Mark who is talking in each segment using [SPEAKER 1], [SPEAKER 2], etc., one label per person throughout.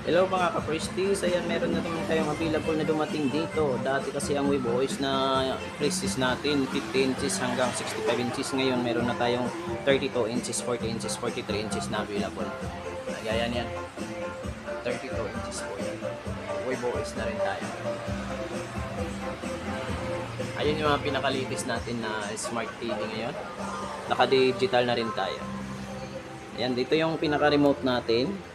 [SPEAKER 1] Hello mga ka-Prestige, ayan meron na naman tayong available na dumating dito. Dati kasi ang Wevoice na Prestige natin 50 inches hanggang 65 inches. Ngayon meron na tayong 32 inches, 40 inches, 43 inches na available. Ayan yan, 32 inches po yan. Wevoice na rin tayo. Ayun yung mga pinakalitis natin na Smart TV ngayon. Naka-digital na rin tayo. Ayan, dito yung pinaka-remote natin.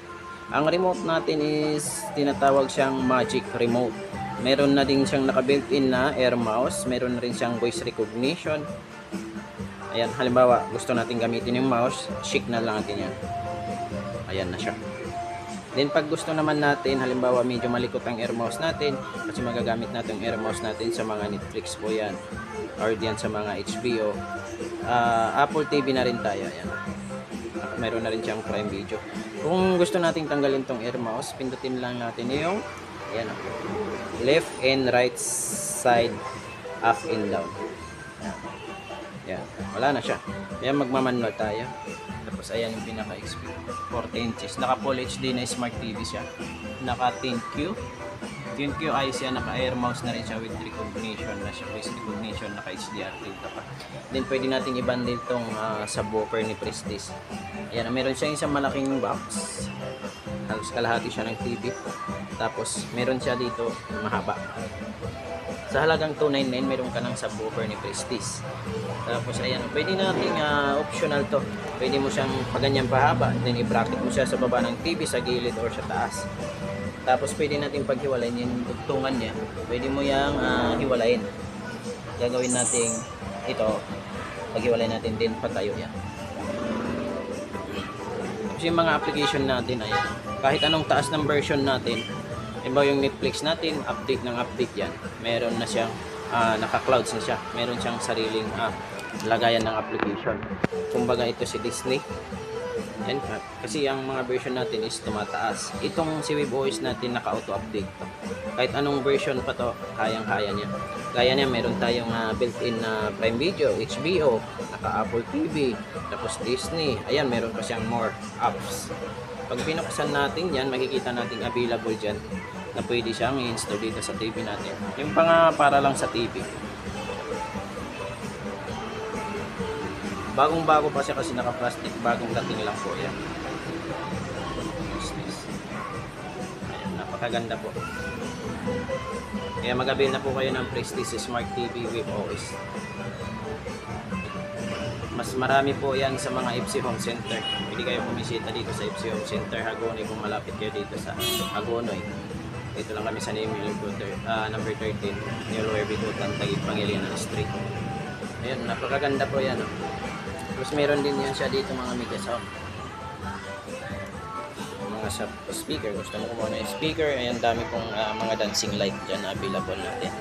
[SPEAKER 1] Ang remote natin is tinatawag siyang Magic Remote. Meron na din siyang naka-built-in na air mouse. Meron na rin siyang voice recognition. Ayan, halimbawa gusto natin gamitin yung mouse, shake na lang natin yan. Ayan na siya. Then pag gusto naman natin, halimbawa medyo malikot ang air mouse natin, kasi magagamit natin yung air mouse natin sa mga Netflix po yan. Or diyan sa mga HBO. Apple TV na rin tayo. Ayan. Meron na rin siyang Prime Video. Kung gusto nating tanggalin tong air mouse, pindutin lang natin yung ayan, left and right side, up and down. Ayan. Wala na siya. Ayan, magmamanual tayo. Tapos ayan yung pinaka-XP. 40 inches. Naka Full HD na Smart TV siya. Naka 10Q. 10Q ayos yan. Naka air mouse na rin siya with recognition na siya. Voice recognition. Naka HDR dito pa. Then pwede natin i-bundle tong subwoofer ni Prestige. Ayan, meron siyang isang malaking box. Halos kalahati siya ng TV. Tapos meron siya dito mahaba. Sa halagang 299 meron ka ng subwoofer ni Prestige. Tapos ayan, pwede nating optional to. Pwede mo siyang paganyan pahaba, then i-bracket mo siya sa baba ng TV, sa gilid or sa taas. Tapos pwede nating paghiwalayin yung dugtungan niya. Pwede mo yang hiwalayin. Gagawin nating ito, paghiwalayin natin din patayo yan. Tapos yung mga application natin ay kahit anong taas ng version natin, iba yung Netflix natin, update ng update yan. Meron na siyang naka-clouds na siya. Meron siyang sariling lagayan ng application. Kumbaga ito si Disney. Yan, kasi ang mga version natin is tumataas. Itong si Wevoice natin naka-auto-update to. Kahit anong version pa to, kayang-kaya niya. Gaya niya, meron tayong built-in na Prime Video, HBO, naka-Apple TV, tapos Disney. Ayan, meron pa siyang more apps. Pag pinuksan natin yan, makikita natin available dyan na pwede siyang i-install dito sa TV natin. Yung para lang sa TV. Bagong-bago pa siya kasi naka-plastic. Bagong dating lang po yan. Ayan, napakaganda po. Kaya mag-avail na po kayo ng Prestige Smart TV Wevoice. Mas marami po yan sa mga FC Home Center. Pwede kayo pumisita dito sa FC Home Center Hagonoy kung malapit kayo dito sa Hagonoy. Dito lang kami sa number 13, New Lower Bitutan, Taguig, Pangilinan Street. Ayun, napakaganda po yan. Tapos meron din yan siya dito mga media sound. Mga speaker, gusto mo kumuha ng speaker, ayan dami pong mga dancing light dyan available natin.